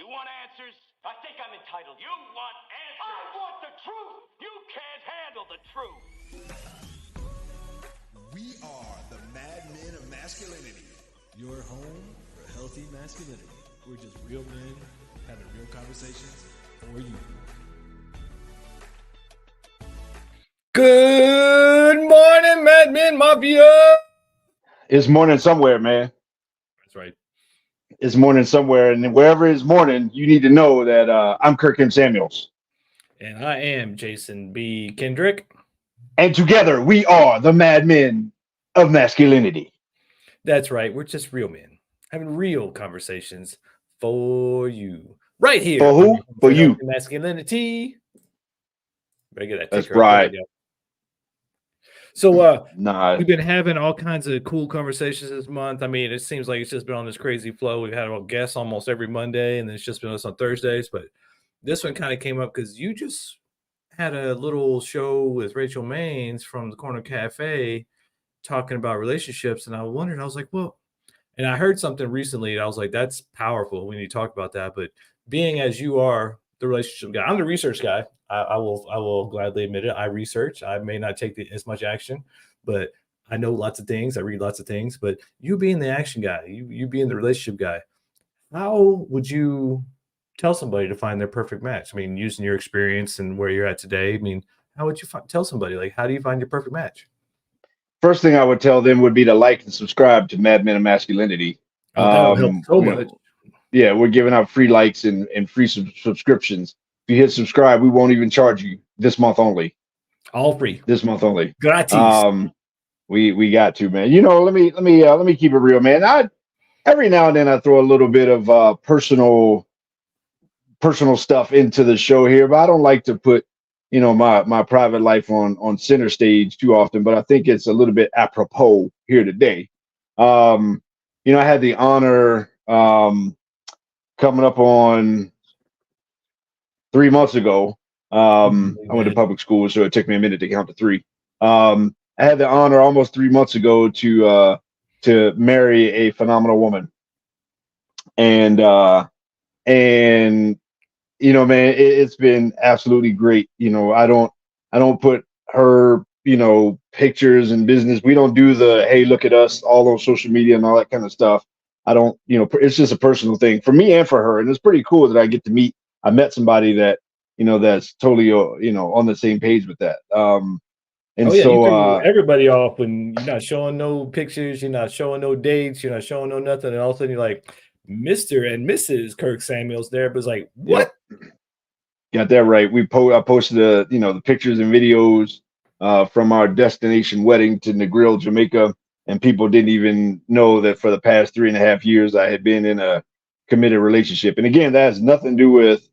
You want answers? I think I'm entitled. You want answers? I want the truth. You can't handle the truth. We are the Men of Masculinity. Your home for healthy masculinity. We're just real men having real conversations for you. Good morning, madmen mafia. It's morning somewhere, man. That's right. It's morning somewhere, and wherever it's morning, you need to know that I'm Kirk M. Samuels. And I am Jason B. Kendrick. And together we are the madmen of masculinity. That's right. We're just real men having real conversations for you. Right here. For who? For you. Masculinity. Better get that That's ticker right. up. So nah. We've been having all kinds of cool conversations this month. I mean, it seems like it's just been on this crazy flow. We've had a guest almost every Monday, and then it's just been us on Thursdays. But this one kind of came up because you just had a little show with Rachel Maines from the Corner Cafe talking about relationships. And I wondered, I was like, well, and I heard something recently. I was like, that's powerful. We need to talk about that. But being as you are the relationship guy, I'm the research guy. I will gladly admit it. I research. I may not take as much action, but I know lots of things. I read lots of things. But you being the action guy, you being the relationship guy, how would you tell somebody to find their perfect match? I mean, using your experience and where you're at today, I mean, how would you tell somebody, like, how do you find your perfect match? First thing I would tell them would be to like and subscribe to Men of Masculinity. That would help so much. Yeah, we're giving out free likes and free subscriptions. If you hit subscribe, we won't even charge you this month only. All free. This month only. Gratis. We got to, man. You know, let me keep it real, man. Every now and then I throw a little bit of personal stuff into the show here, but I don't like to put, you know, my private life on center stage too often. But I think it's a little bit apropos here today. You know, I had the honor coming up on 3 months ago. I went to public school, so it took me a minute to count to three. I had the honor almost 3 months ago to marry a phenomenal woman, and you know, man, it's been absolutely great. You know, I don't put her, you know, pictures and business. We don't do the hey, look at us all on social media and all that kind of stuff. I don't, you know, it's just a personal thing for me and for her, and it's pretty cool that I get to meet. I met somebody that, you know, that's totally, you know, on the same page with that. And you so everybody off when you're not showing no pictures, you're not showing no dates, you're not showing no nothing, and all of a sudden you're like Mr. and Mrs. Kirk Samuels there, but it's like, what? Got that right. I posted the pictures and videos from our destination wedding to Negril, Jamaica, and people didn't even know that for the past 3.5 years I had been in a committed relationship. And again, that has nothing to do with,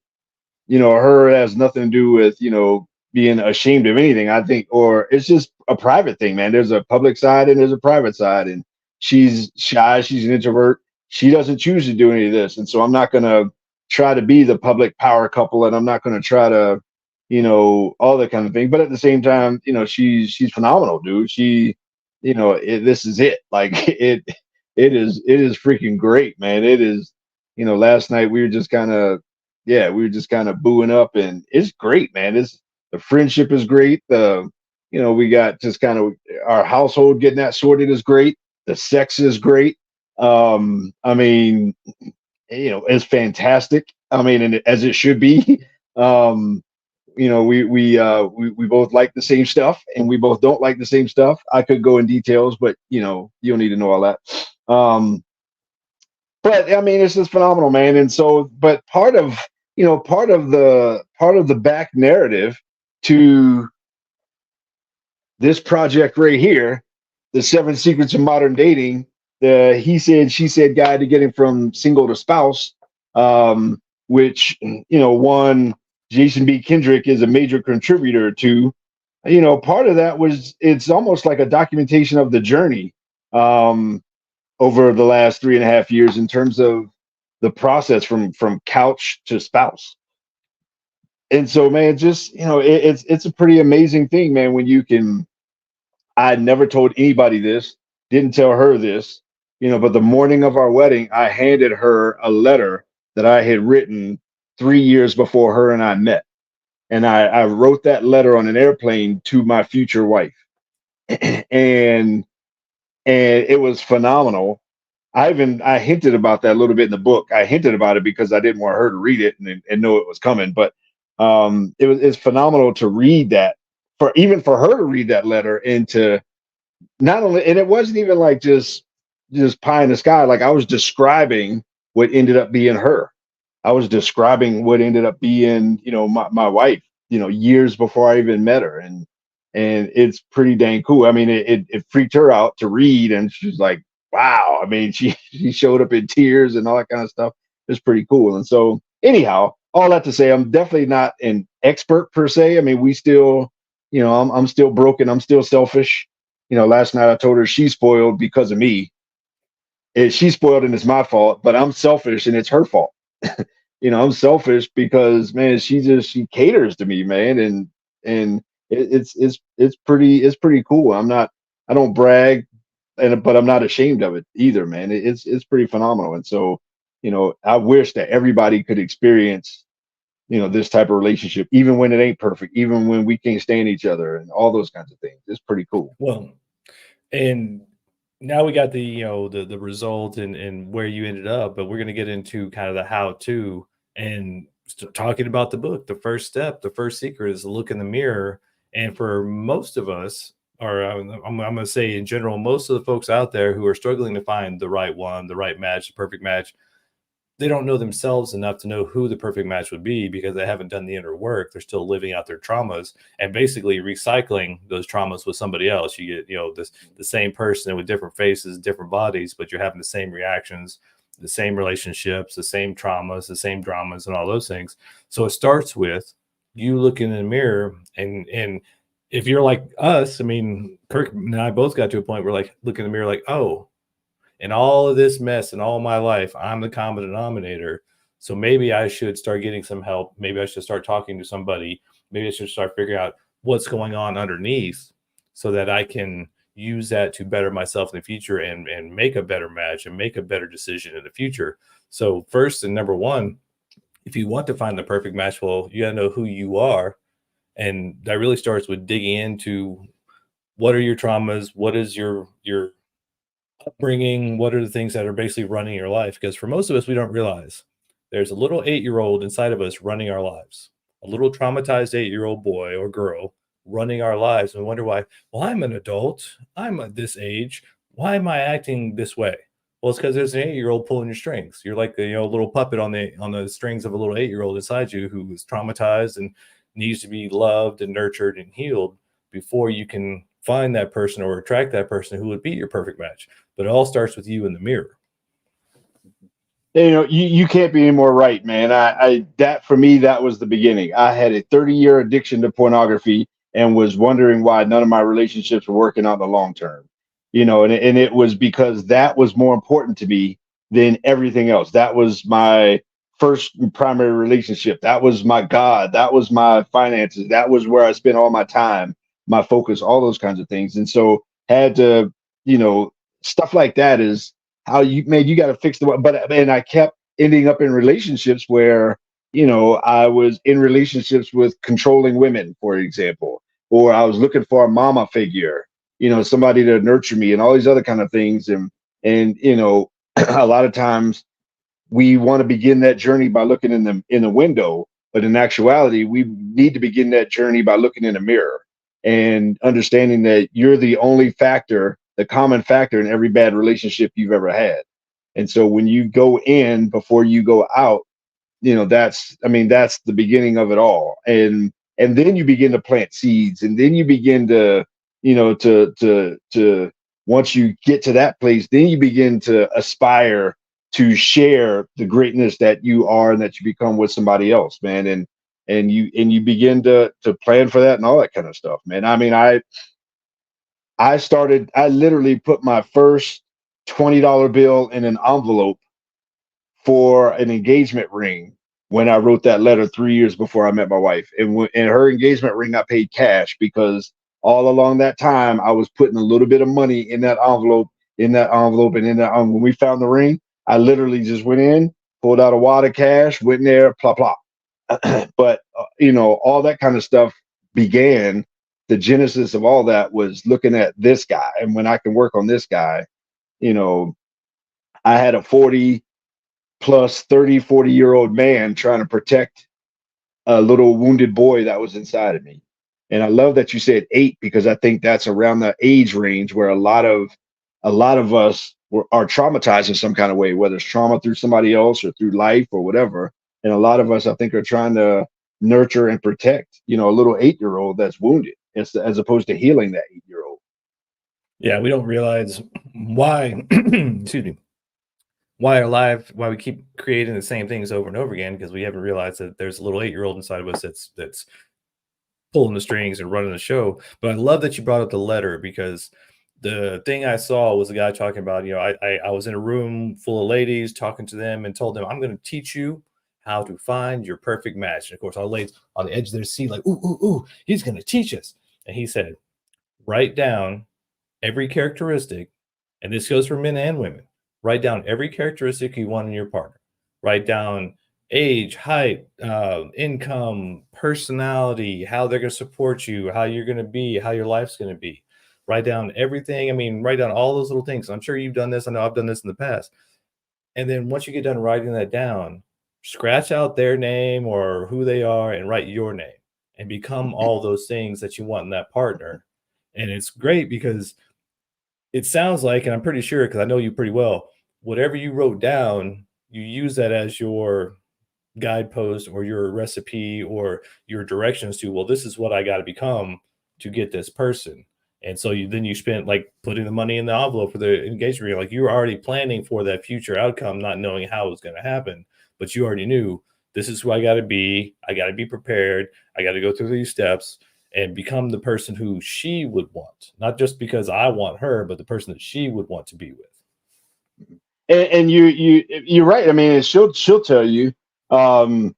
you know, her. It has nothing to do with, you know, being ashamed of anything, I think, or it's just a private thing, man. There's a public side and there's a private side, and she's shy, she's an introvert. She doesn't choose to do any of this. And so I'm not going to try to be the public power couple, and I'm not going to try to, you know, all that kind of thing. But at the same time, you know, she's phenomenal, dude. She, you know, this is it. Like it is freaking great, man. It is, you know, last night we were just kind of booing up, and it's great, man. The friendship is great. You know, we got just kind of our household getting that sorted is great. The sex is great. I mean, you know, it's fantastic. I mean, and as it should be. You know, we both like the same stuff, and we both don't like the same stuff. I could go in details, but you know, you don't need to know all that. But I mean, it's just phenomenal, man. And so, but part of the back narrative to this project right here, the 7 Secrets of Modern Dating, the he said, she said guide to getting from single to spouse, which, you know, one, Jason B. Kendrick is a major contributor to. You know, part of that was, it's almost like a documentation of the journey over the last 3.5 years in terms of the process from couch to spouse. And so, man, just, you know, it's a pretty amazing thing, man, when you can. I never told anybody this, didn't tell her this, you know, but the morning of our wedding, I handed her a letter that I had written 3 years before her and I met. And I wrote that letter on an airplane to my future wife. and it was phenomenal. I hinted about that a little bit in the book. I hinted about it because I didn't want her to read it and know it was coming. But it's phenomenal to read that, for her to read that letter, and to not only, and it wasn't even like just pie in the sky. Like, I was describing what ended up being her. I was describing what ended up being, my wife, years before I even met her. And it's pretty dang cool. I mean, it freaked her out to read, and she's like, wow. I mean, she showed up in tears and all that kind of stuff. It's pretty cool. And so, anyhow, all that to say, I'm definitely not an expert per se. I mean, we still, I'm still broken. I'm still selfish. Last night I told her she's spoiled because of me. She's spoiled and it's my fault, but I'm selfish and it's her fault. I'm selfish because, man, she caters to me, man, and it's pretty cool. I don't brag, but I'm not ashamed of it either, man. It's pretty phenomenal. And so, I wish that everybody could experience, this type of relationship, even when it ain't perfect, even when we can't stand each other and all those kinds of things. It's pretty cool. Well, and now we got the result and where you ended up, but we're going to get into kind of the how to and talking about the book. The first step, the first secret is to look in the mirror. And for most of us, or I'm going to say in general, most of the folks out there who are struggling to find the right one, the right match, the perfect match, they don't know themselves enough to know who the perfect match would be because they haven't done the inner work. They're still living out their traumas and basically recycling those traumas with somebody else. You get, the same person with different faces, different bodies, but you're having the same reactions, the same relationships, the same traumas, the same dramas, and all those things. So it starts with you looking in the mirror, and if you're like us, I mean, Kirk and I both got to a point where, like, look in the mirror, like, oh, in all of this mess in all my life, I'm the common denominator. So maybe I should start getting some help. Maybe I should start talking to somebody. Maybe I should start figuring out what's going on underneath so that I can use that to better myself in the future and make a better match and make a better decision in the future. So first and number one, if you want to find the perfect match, well, you got to know who you are. And that really starts with digging into what are your traumas? What is your upbringing? What are the things that are basically running your life? Because for most of us, we don't realize there's a little 8-year-old inside of us running our lives, a little traumatized 8-year-old boy or girl running our lives. And we wonder why. Well, I'm an adult. I'm at this age. Why am I acting this way? Well, it's because there's an 8-year-old pulling your strings. You're like the little puppet on the strings of a little 8-year-old inside you who is traumatized and needs to be loved and nurtured and healed before you can find that person or attract that person who would be your perfect match. But it all starts with you in the mirror. You can't be any more right, man. That for me, that was the beginning. I had a 30-year addiction to pornography and was wondering why none of my relationships were working out in the long term. And it was because that was more important to me than everything else. That was my first primary relationship. That was my God. That was my finances. That was where I spent all my time, my focus, all those kinds of things. And so had to, stuff like that is how you got to fix and I kept ending up in relationships where, I was in relationships with controlling women, for example, or I was looking for a mama figure, somebody to nurture me and all these other kind of things. And, a lot of times we want to begin that journey by looking in the window, but in actuality, we need to begin that journey by looking in the mirror and understanding that you're the only factor, the common factor in every bad relationship you've ever had. And so when you go in before you go out, that's the beginning of it all. And then you begin to plant seeds, and then you begin to, to once you get to that place, then you begin to aspire to share the greatness that you are and that you become with somebody else, man. And you begin to plan for that and all that kind of stuff, man. I mean, I literally put my first $20 bill in an envelope for an engagement ring when I wrote that letter 3 years before I met my wife. And her engagement ring, I paid cash because all along that time I was putting a little bit of money in that envelope, and when we found the ring, I literally just went in pulled out a wad of cash, went in there, plop plop. But all that kind of stuff began. The genesis of all that was looking at this guy, and when I can work on this guy, you know, I had a 40 plus 30, 40-year-old man trying to protect a little wounded boy that was inside of me. And I love that you said 8, because I think that's around the age range where a lot of us are traumatized in some kind of way, whether it's trauma through somebody else or through life or whatever. And a lot of us, I think, are trying to nurture and protect, a little 8-year-old that's wounded, as opposed to healing that 8-year-old. Yeah, we don't realize why, excuse me, why we keep creating the same things over and over again, because we haven't realized that there's a little 8-year-old inside of us that's pulling the strings and running the show. But I love that you brought up the letter, because the thing I saw was a guy talking about, I was in a room full of ladies, talking to them and told them, I'm going to teach you how to find your perfect match. And of course, all the ladies on the edge of their seat, like, ooh, he's going to teach us. And he said, write down every characteristic, and this goes for men and women. Write down every characteristic you want in your partner. Write down age, height, income, personality, how they're going to support you, how you're going to be, how your life's going to be. Write down everything. I mean, write down all those little things. I'm sure you've done this. I know I've done this in the past. And then once you get done writing that down, scratch out their name or who they are and write your name, and become all those things that you want in that partner. And it's great because it sounds like, and I'm pretty sure, because I know you pretty well, whatever you wrote down, you use that as your guidepost or your recipe or your directions to, well, this is what I got to become to get this person. And so you spent like putting the money in the envelope for the engagement ring. Like, you were already planning for that future outcome, not knowing how it was going to happen, but you already knew, this is who I got to be. I got to be prepared. I got to go through these steps and become the person who she would want, not just because I want her, but the person that she would want to be with. And you're right. I mean, she'll tell you, that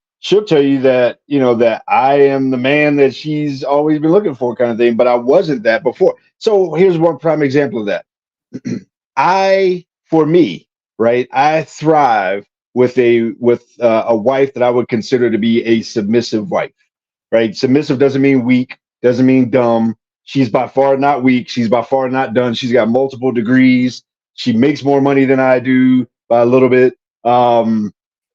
that I am the man that she's always been looking for, kind of thing. But I wasn't that before. So here's one prime example of that. For me, right, I thrive with a wife that I would consider to be a submissive wife. Right, submissive doesn't mean weak, doesn't mean dumb. She's by far not weak. She's by far not done. She's got multiple degrees. She makes more money than I do by a little bit.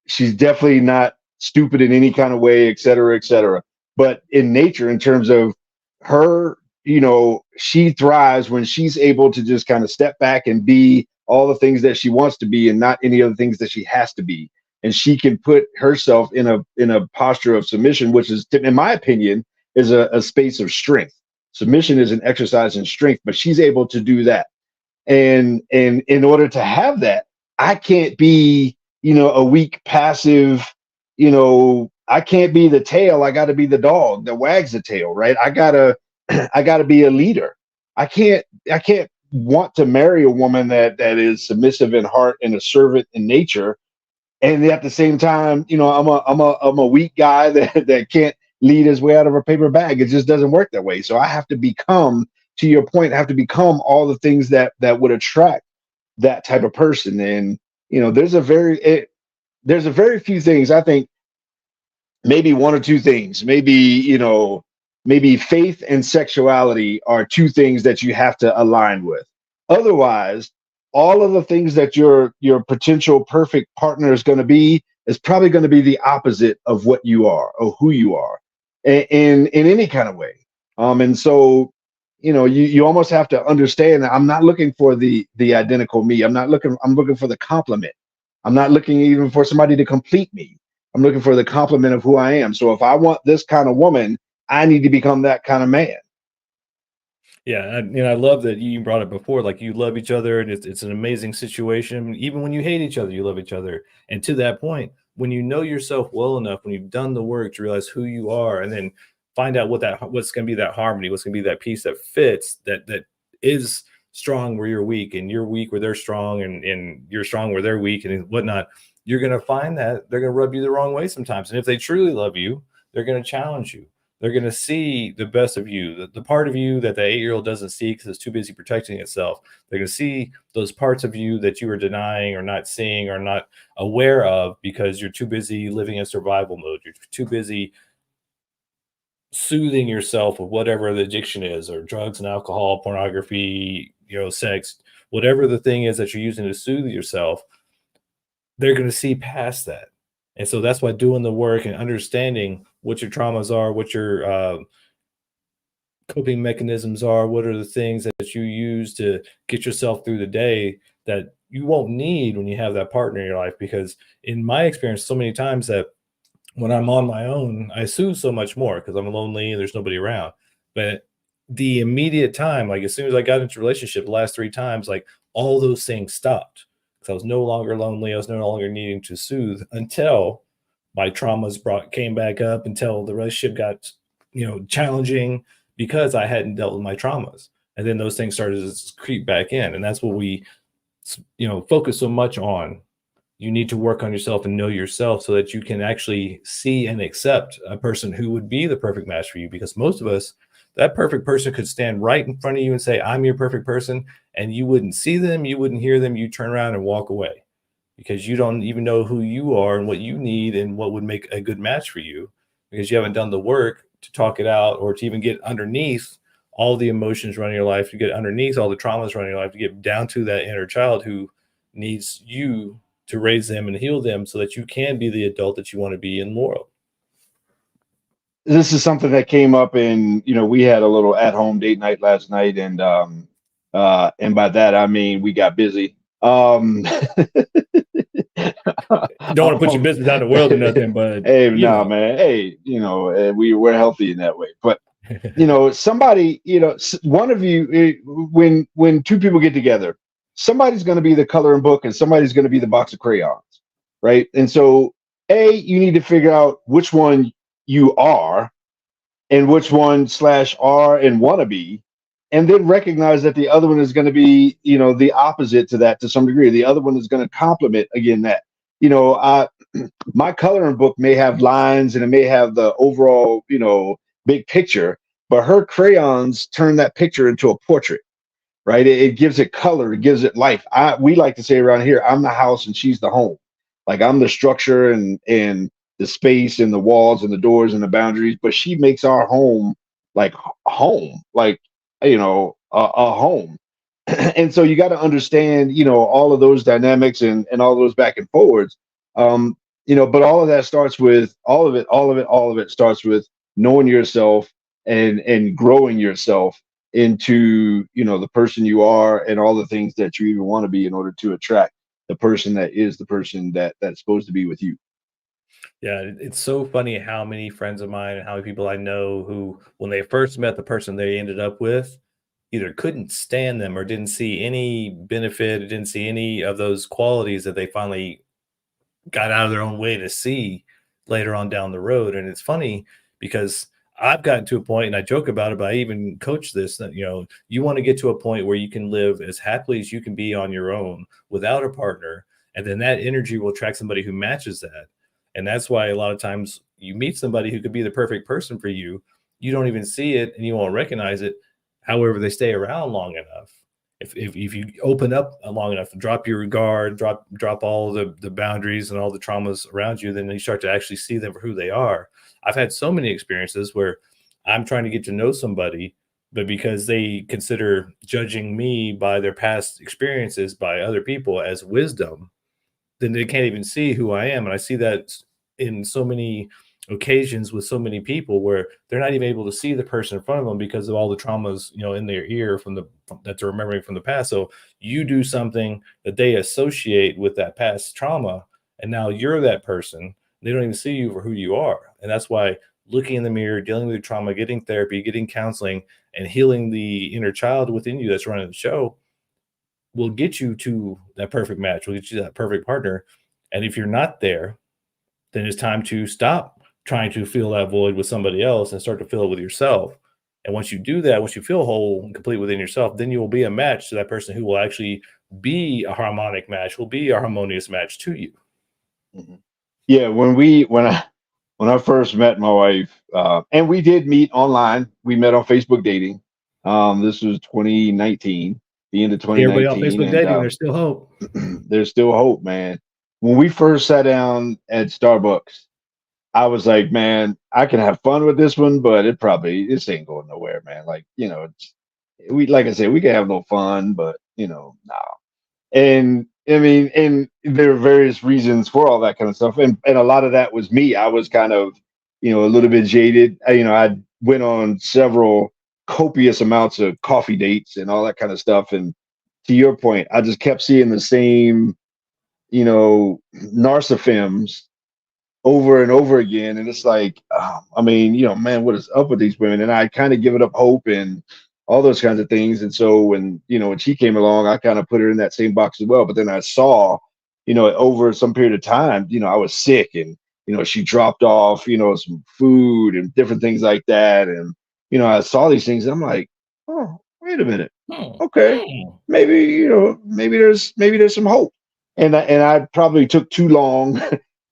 She's definitely not stupid in any kind of way, et cetera, et cetera. But in nature, in terms of her, she thrives when she's able to just kind of step back and be all the things that she wants to be and not any other things that she has to be. And she can put herself in a posture of submission, which is, in my opinion, is a space of strength. Submission is an exercise in strength, but she's able to do that. And in order to have that, I can't be, a weak, passive, I can't be the tail. I got to be the dog that wags the tail, right? I gotta be a leader. I can't want to marry a woman that is submissive in heart and a servant in nature, and at the same time, I'm a weak guy that can't lead his way out of a paper bag. It just doesn't work that way. So I have to become, to your point, I have to become all the things that would attract that type of person. And there's a very few things. I think maybe one or two things. Maybe faith and sexuality are two things that you have to align with. Otherwise, all of the things that your potential perfect partner is going to be is probably going to be the opposite of what you are or who you are in any kind of way. And so, you almost have to understand that I'm not looking for the identical me. I'm looking for the complement. I'm not looking even for somebody to complete me. I'm looking for the complement of who I am. So if I want this kind of woman, I need to become that kind of man. Yeah, I love that you brought it before. Like, you love each other, and it's an amazing situation. Even when you hate each other, you love each other. And to that point, when you know yourself well enough, when you've done the work to realize who you are, and then find out what's going to be that harmony, what's going to be that piece that fits, that is strong where you're weak, and you're weak where they're strong, and you're strong where they're weak, and whatnot. You're going to find that they're going to rub you the wrong way sometimes. And if they truly love you, they're going to challenge you. they're going to see the best of you, the part of you that the 8-year-old doesn't see because it's too busy protecting itself. They're going to see those parts of you that you are denying or not seeing or not aware of because you're too busy living in survival mode. You're too busy soothing yourself with whatever the addiction is, or drugs and alcohol, pornography, sex, whatever the thing is that you're using to soothe yourself. They're going to see past that. And so that's why doing the work and understanding what your traumas are, what your coping mechanisms are, what are the things that you use to get yourself through the day that you won't need when you have that partner in your life. Because in my experience, so many times that when I'm on my own, I soothe so much more because I'm lonely and there's nobody around. But the immediate time, like as soon as I got into a relationship, the last 3 times, like all those things stopped because I was no longer lonely. I was no longer needing to soothe until my traumas came back up, until the relationship got, challenging because I hadn't dealt with my traumas. And then those things started to creep back in. And that's what we, focus so much on. You need to work on yourself and know yourself so that you can actually see and accept a person who would be the perfect match for you. Because most of us, that perfect person could stand right in front of you and say, I'm your perfect person. And you wouldn't see them, you wouldn't hear them, you turn around and walk away because you don't even know who you are and what you need and what would make a good match for you because you haven't done the work to talk it out or to even get underneath all the emotions running your life, to get underneath all the traumas running your life, to get down to that inner child who needs you to raise them and heal them so that you can be the adult that you want to be in the world. This is something that came up in, we had a little at-home date night last night, and by that I mean we got busy. Don't want to put your business out in the world or nothing, but hey, man. Hey, we're healthy in that way. But somebody, one of you, when 2 people get together, somebody's going to be the coloring book and somebody's going to be the box of crayons, right? And so, you need to figure out which one you are and which one /are and want to be, and then recognize that the other one is going to be, the opposite to that to some degree. The other one is going to complement again that, my coloring book may have lines and it may have the overall, big picture, but her crayons turn that picture into a portrait, right? It gives it color, it gives it life. We like to say around here, I'm the house and she's the home. Like I'm the structure and the space and the walls and the doors and the boundaries, but she makes our home like home, like a home. And so you got to understand, all of those dynamics and all those back and forwards. But all of that starts with all of it starts with knowing yourself and growing yourself into, the person you are and all the things that you even want to be in order to attract the person that is the person that's supposed to be with you. Yeah, it's so funny how many friends of mine and how many people I know who, when they first met the person they ended up with, either couldn't stand them or didn't see any benefit, or didn't see any of those qualities that they finally got out of their own way to see later on down the road. And it's funny because I've gotten to a point, and I joke about it, but I even coach this, that, you want to get to a point where you can live as happily as you can be on your own without a partner. And then that energy will attract somebody who matches that. And that's why a lot of times you meet somebody who could be the perfect person for you. You don't even see it and you won't recognize it. However, they stay around long enough. If you open up long enough, drop your guard, drop all the boundaries and all the traumas around you, then you start to actually see them for who they are. I've had so many experiences where I'm trying to get to know somebody, but because they consider judging me by their past experiences by other people as wisdom, then they can't even see who I am. And I see that in so many occasions with so many people where they're not even able to see the person in front of them because of all the traumas, in their ear that they're remembering from the past. So you do something that they associate with that past trauma, and now you're that person. They don't even see you for who you are. And that's why looking in the mirror, dealing with trauma, getting therapy, getting counseling, and healing the inner child within you that's running the show will get you to that perfect match, will get you that perfect partner. And if you're not there, then it's time to stop trying to fill that void with somebody else and start to fill it with yourself. And once you do that, once you feel whole and complete within yourself, then you will be a match to that person who will actually be a harmonic match, will be a harmonious match to you. Mhm. Yeah, when when I first met my wife, and we did meet online. We met on Facebook dating. This was 2019, the end of See everybody on 2019, Facebook and dating. There's still hope. there's still hope, man. When we first sat down at Starbucks, I was like, man, I can have fun with this one, but this ain't going nowhere, man. Like, like I said, we can have a little fun, but nah. And I mean, and there are various reasons for all that kind of stuff, and a lot of that was me. I was kind of, a little bit jaded. I went on several copious amounts of coffee dates and all that kind of stuff. And to your point, I just kept seeing the same, narcissims over and over again. And it's like, I mean, man, what is up with these women? And I kind of given up hope and all those kinds of things. And so when she came along, I kind of put her in that same box as well. But then I saw, over some period of time, I was sick and, she dropped off, some food and different things like that. And, I saw these things and I'm like, oh, wait a minute. Okay. Maybe, maybe there's some hope. And I probably took too long.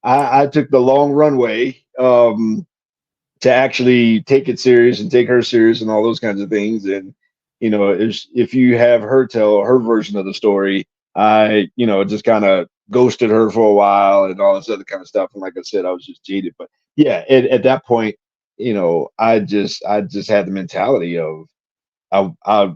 I took the long runway to actually take it serious and take her serious and all those kinds of things. And if you have her tell her version of the story, I just kind of ghosted her for a while and all this other kind of stuff. And like I said, I was just jaded. But yeah, at that point, I just had the mentality of I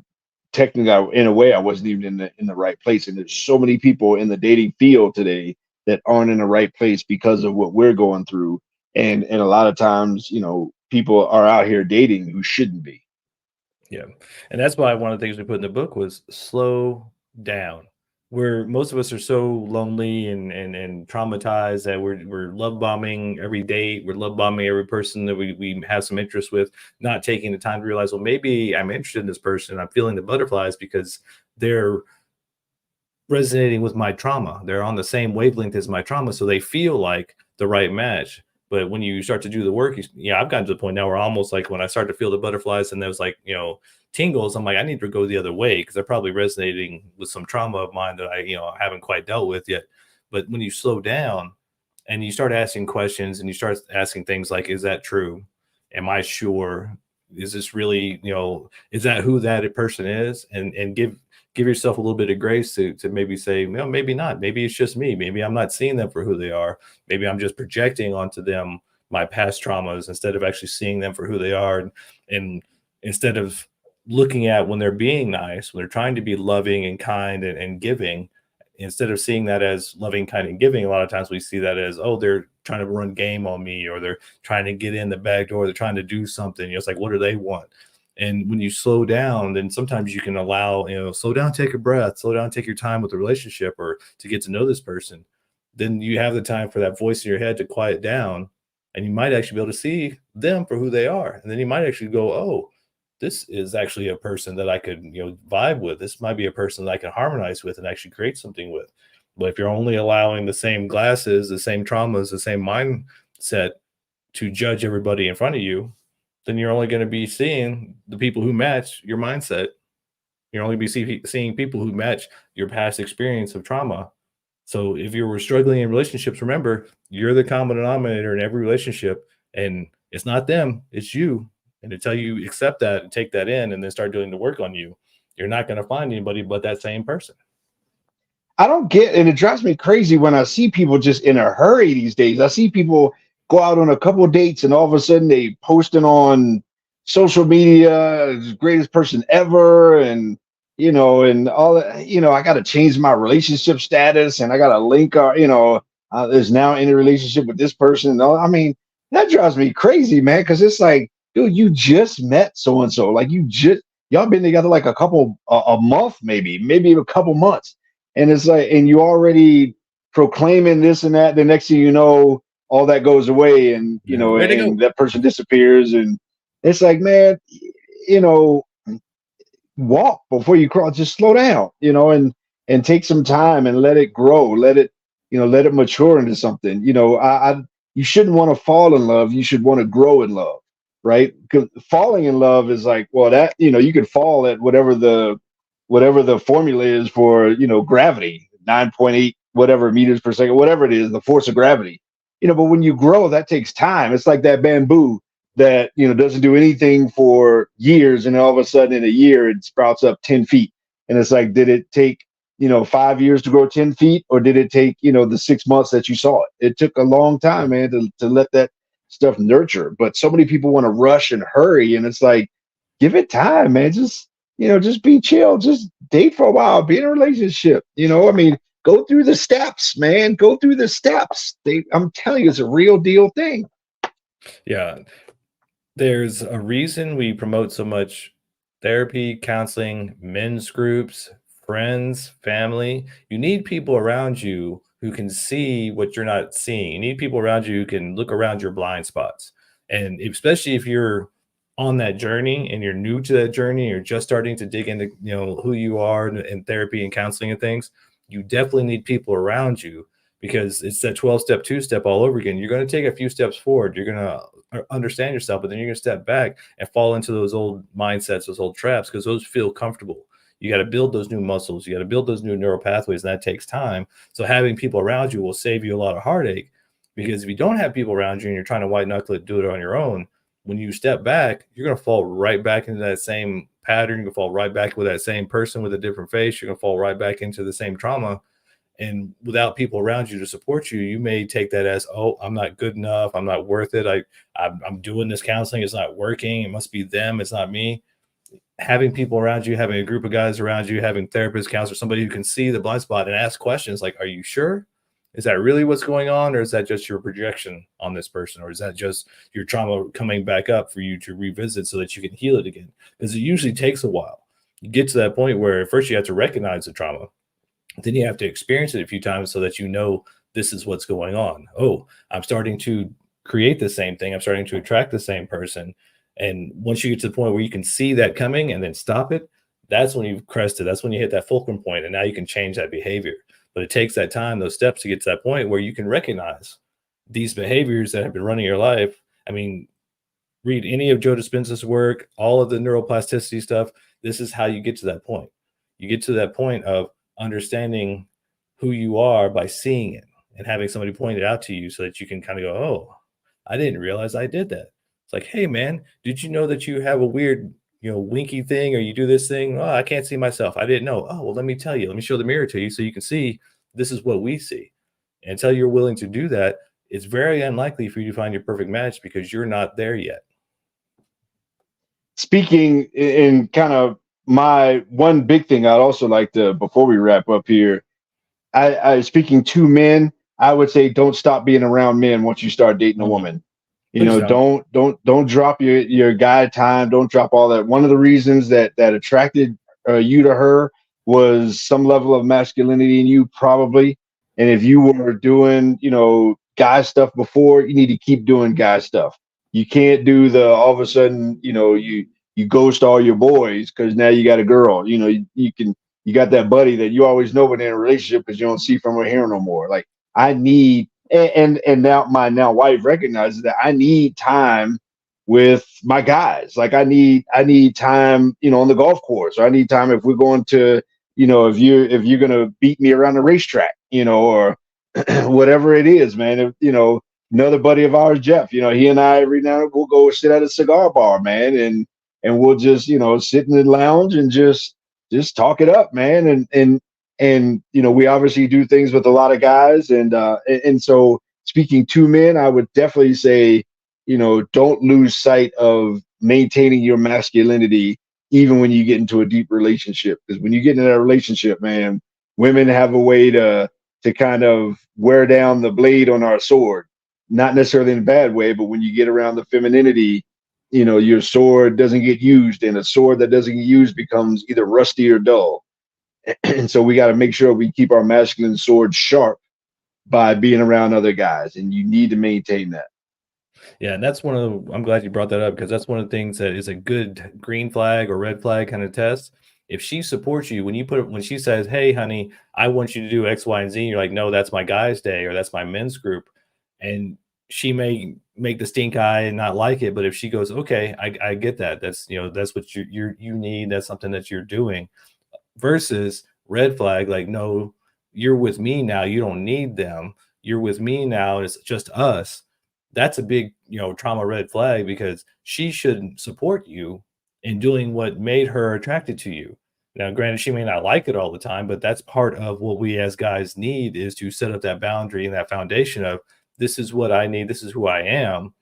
technically in a way I wasn't even in the right place. And there's so many people in the dating field today that aren't in the right place because of what we're going through. And a lot of times, people are out here dating who shouldn't be. Yeah. And that's why one of the things we put in the book was slow down. Where most of us are so lonely and traumatized that we're love bombing every date, we're love bombing every person that we have some interest with, not taking the time to realize, well, maybe I'm interested in this person. I'm feeling the butterflies because they're resonating with my trauma. They're on the same wavelength as my trauma, so they feel like the right match. But when you start to do the work, I've gotten to the point now where almost like when I start to feel the butterflies and there's like, tingles, I'm like, I need to go the other way because they're probably resonating with some trauma of mine that I, haven't quite dealt with yet. But when you slow down and you start asking questions and you start asking things like, is that true? Am I sure? Is this really, is that who that person is? And give yourself a little bit of grace to maybe say, well, maybe not. Maybe it's just me. Maybe I'm not seeing them for who they are. Maybe I'm just projecting onto them my past traumas instead of actually seeing them for who they are. And instead of looking at when they're being nice, when they're trying to be loving and kind and giving, instead of seeing that as loving, kind, and giving, a lot of times we see that as, oh, they're trying to run game on me, or they're trying to get in the back door. They're trying to do something. It's like, what do they want? And when you slow down, then sometimes you can allow, slow down, take a breath, slow down, take your time with the relationship or to get to know this person. Then you have the time for that voice in your head to quiet down, and you might actually be able to see them for who they are. And then you might actually go, oh, this is actually a person that I could, vibe with. This might be a person that I can harmonize with and actually create something with. But if you're only allowing the same glasses, the same traumas, the same mindset to judge everybody in front of you, then you're only going to be seeing the people who match your mindset. You're only be seeing people who match your past experience of trauma. So if you were struggling in relationships, remember, you're the common denominator in every relationship, and it's not them, it's you. And until you accept that and take that in and then start doing the work on you, you're not going to find anybody but that same person. I don't get, and it drives me crazy when I see people just in a hurry these days. I see people go out on a couple of dates and all of a sudden they posting on social media, greatest person ever, and and all that. I got to change my relationship status, and I got to link is now in a relationship with this person. And all, I mean, that drives me crazy, man, because it's like, dude, you just met so and so, like y'all been together like a month, maybe a couple months. And it's like, and you already proclaiming this and that. The next thing you know, all that goes away, and and that person disappears. And it's like, man, walk before you crawl. Just slow down, and take some time and let it grow. Let it mature into something. You shouldn't want to fall in love. You should want to grow in love, right? Because falling in love is like, well, that you can fall at whatever the formula is for gravity, 9.8 whatever meters per second, whatever it is, the force of gravity. but when you grow, that takes time. It's like that bamboo that, doesn't do anything for years. And all of a sudden in a year, it sprouts up 10 feet. And it's like, did it take, 5 years to grow 10 feet, or did it take, the 6 months that you saw it? It took a long time, man, to let that stuff nurture. But so many people want to rush and hurry. And it's like, give it time, man. Just be chill. Just date for a while. Be in a relationship. I mean, go through the steps, man. Go through the steps. I'm telling you, it's a real deal thing. Yeah. There's a reason we promote so much therapy, counseling, men's groups, friends, family. You need people around you who can see what you're not seeing. You need people around you who can look around your blind spots. And especially if you're on that journey and you're new to that journey, you're just starting to dig into, who you are in therapy and counseling and things, you definitely need people around you, because it's that 12-step, two-step all over again. You're going to take a few steps forward. You're going to understand yourself, but then you're going to step back and fall into those old mindsets, those old traps, because those feel comfortable. You got to build those new muscles. You got to build those new neural pathways, and that takes time. So having people around you will save you a lot of heartache, because if you don't have people around you and you're trying to white knuckle it, do it on your own, when you step back, you're going to fall right back into that same pattern. You're going to fall right back with that same person with a different face. You're going to fall right back into the same trauma. And without people around you to support you, you may take that as, oh, I'm not good enough. I'm not worth it. I'm doing this counseling. It's not working. It must be them. It's not me. Having people around you, having a group of guys around you, having therapists, counselors, somebody who can see the blind spot and ask questions like, are you sure? Is that really what's going on? Or is that just your projection on this person? Or is that just your trauma coming back up for you to revisit so that you can heal it again? Because it usually takes a while. You get to that point where first you have to recognize the trauma. Then you have to experience it a few times so that this is what's going on. Oh, I'm starting to create the same thing. I'm starting to attract the same person. And once you get to the point where you can see that coming and then stop it, that's when you've crested. That's when you hit that fulcrum point, and now you can change that behavior. But it takes that time, those steps, to get to that point where you can recognize these behaviors that have been running your life. I mean, read any of Joe Dispenza's work, all of the neuroplasticity stuff. This is how you get to that point. You get to that point of understanding who you are by seeing it and having somebody point it out to you so that you can kind of go, oh, I didn't realize I did that. It's like, hey, man, did you know that you have a weird, winky thing, or you do this thing? Oh, I can't see myself. I didn't know. Oh, well, let me tell you. Let me show the mirror to you so you can see this is what we see. And until you're willing to do that, it's very unlikely for you to find your perfect match, because you're not there yet. Speaking in kind of my one big thing, I'd also like to, before we wrap up here, I speaking to men, I would say don't stop being around men once you start dating a woman. Please Don't drop your guy time. Don't drop all that. One of the reasons that attracted you to her was some level of masculinity in you, probably. And if you were doing, guy stuff before, you need to keep doing guy stuff. You can't do the all of a sudden, you ghost all your boys because now you got a girl. You got that buddy that you always know when they're in a relationship because you don't see from or hear no more. Like, I need, and now my wife recognizes that I need time with my guys. Like, I need time, on the golf course, or I need time if we're going to, if you're gonna beat me around the racetrack, or whatever it is, man. If, another buddy of ours, Jeff, he and I every now and then we'll go sit at a cigar bar, man, and we'll just, sit in the lounge and just talk it up, man. And we obviously do things with a lot of guys, and so speaking to men, I would definitely say, don't lose sight of maintaining your masculinity even when you get into a deep relationship, because when you get into that relationship, man, women have a way to kind of wear down the blade on our sword, not necessarily in a bad way, but when you get around the femininity, your sword doesn't get used, and a sword that doesn't get used becomes either rusty or dull. And so we got to make sure we keep our masculine sword sharp by being around other guys, and you need to maintain that. Yeah, and that's I'm glad you brought that up, because that's one of the things that is a good green flag or red flag kind of test. If she supports you, when she says, hey, honey, I want you to do X, Y, and Z, you're like, no, that's my guys' day, or that's my men's group. And she may make the stink eye and not like it. But if she goes, okay, I get that. That's, that's what you need. That's something that you're doing. Versus red flag, like, no, you're with me now. You don't need them. you're with me now and it's just us, that's a big, trauma red flag, because she shouldn't support you in doing what made her attracted to you. Now, granted, she may not like it all the time, but that's part of what we as guys need, is to set up that boundary and that foundation of, this is what I need, this is who I am.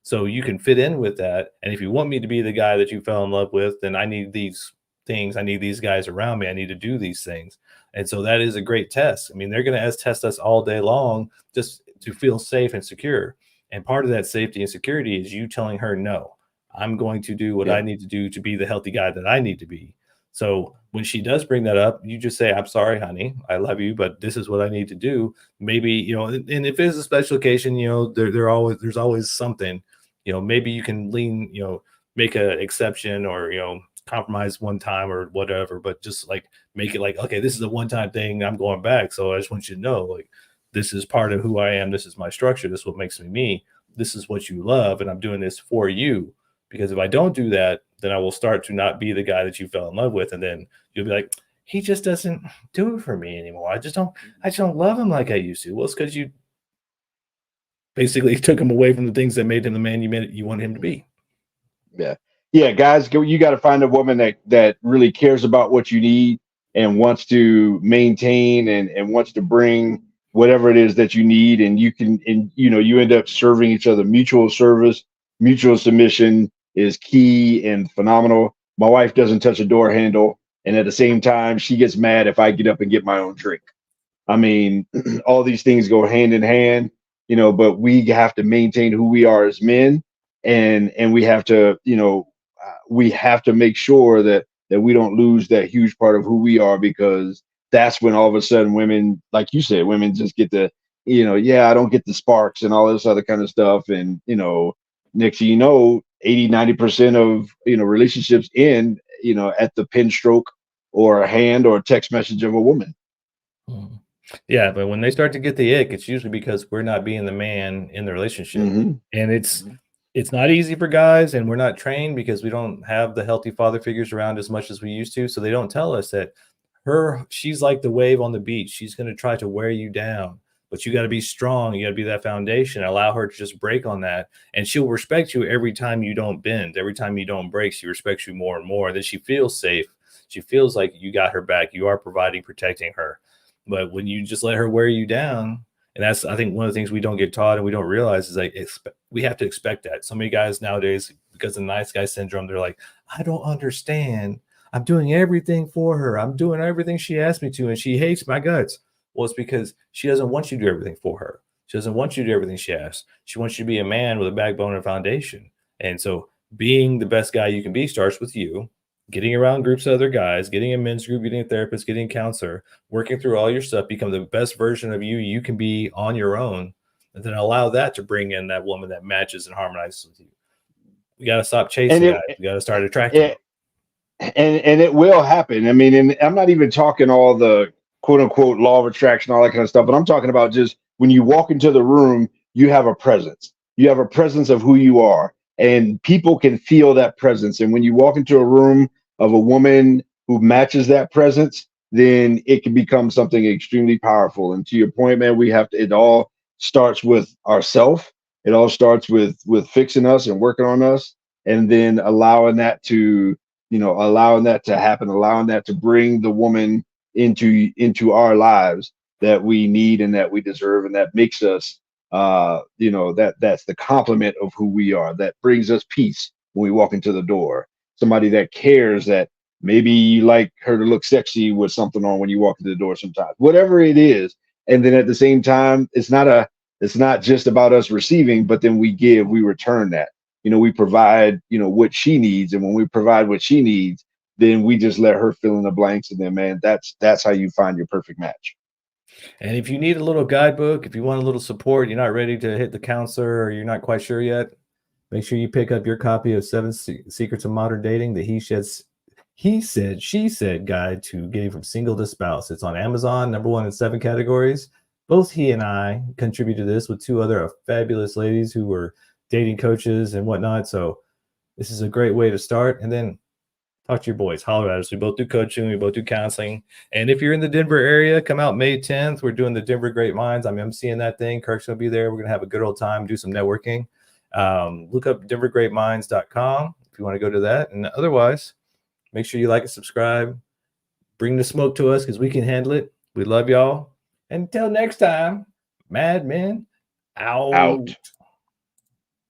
So you can fit in with that. And if you want me to be the guy that you fell in love with, then I need these things. I need these guys around me. I need to do these things. And so that is a great test. I mean, they're going to test us all day long just to feel safe and secure. And part of that safety and security is you telling her, no, I'm going to do what I need to do to be the healthy guy that I need to be. So when she does bring that up, you just say, I'm sorry, honey, I love you, but this is what I need to do. Maybe, and if it's a special occasion, there's always something, maybe you can lean, make an exception, or, compromise one time or whatever, but just like make it like, okay, this is a one-time thing, I'm going back. So I just want you to know, like, this is part of who I am. This is my structure. This is what makes me me. This is what you love. And I'm doing this for you. Because if I don't do that, then I will start to not be the guy that you fell in love with. And then you'll be like, he just doesn't do it for me anymore. I just don't love him like I used to. Well, it's because you basically took him away from the things that made him the man you want him to be. Yeah, guys, you got to find a woman that really cares about what you need and wants to maintain and wants to bring whatever it is that you need. And you end up serving each other. Mutual service, mutual submission is key and phenomenal. My wife doesn't touch a door handle, and at the same time, she gets mad if I get up and get my own drink. I mean, all these things go hand in hand, but we have to maintain who we are as men, and we have to, we have to make sure that we don't lose that huge part of who we are, because that's when all of a sudden women, like you said, women just get the, I don't get the sparks and all this other kind of stuff. And, next thing you know, 80-90% of, relationships end, at the pen stroke or a hand or a text message of a woman. Yeah, but when they start to get the ick, it's usually because we're not being the man in the relationship. And it's not easy for guys, and we're not trained because we don't have the healthy father figures around as much as we used to. So they don't tell us that she's like the wave on the beach. She's going to try to wear you down, but you got to be strong. You got to be that foundation. Allow her to just break on that. And she'll respect you every time you don't bend. Every time you don't break, she respects you more and more. Then she feels safe. She feels like you got her back. You are providing, protecting her. But when you just let her wear you down, and that's, I think, one of the things we don't get taught and we don't realize is like, we have to expect that. So many guys nowadays, because of the nice guy syndrome, they're like, I don't understand. I'm doing everything for her. I'm doing everything she asked me to, and she hates my guts. Well, it's because she doesn't want you to do everything for her. She doesn't want you to do everything she asks. She wants you to be a man with a backbone and foundation. And so being the best guy you can be starts with you. Getting around groups of other guys, getting a men's group, getting a therapist, getting a counselor, working through all your stuff, become the best version of you can be on your own, and then allow that to bring in that woman that matches and harmonizes with you. We got to stop chasing guys. We got to start attracting. And it will happen. I mean, and I'm not even talking all the quote unquote law of attraction, all that kind of stuff, but I'm talking about just when you walk into the room, you have a presence. You have a presence of who you are, and people can feel that presence. And when you walk into a room of a woman who matches that presence, then it can become something extremely powerful. And to your point, man, it all starts with ourself. It all starts with fixing us and working on us, and then allowing that to happen, allowing that to bring the woman into our lives that we need and that we deserve, and that makes us that's the complement of who we are, that brings us peace when we walk into the door. Somebody that cares, that maybe you like her to look sexy with something on when you walk into the door sometimes, whatever it is. And then at the same time, it's not just about us receiving, but then we return that. We provide, what she needs. And when we provide what she needs, then we just let her fill in the blanks. And then, man, that's how you find your perfect match. And if you need a little guidebook, if you want a little support, you're not ready to hit the counselor, or you're not quite sure yet, make sure you pick up your copy of 7 Secrets of Modern Dating, the He Said, She Said Guide to Getting from Single to Spouse. It's on Amazon, #1 in 7 categories. Both he and I contribute to this with 2 other fabulous ladies who were dating coaches and whatnot. So this is a great way to start. And then talk to your boys. Holler at us. We both do coaching. We both do counseling. And if you're in the Denver area, come out May 10th. We're doing the Denver Great Minds. I'm emceeing that thing. Kirk's going to be there. We're going to have a good old time, do some networking. Look up denvergreatminds.com if you want to go to that. And otherwise, make sure you like and subscribe. Bring the smoke to us because we can handle it. We love y'all. Until next time, Mad Men out.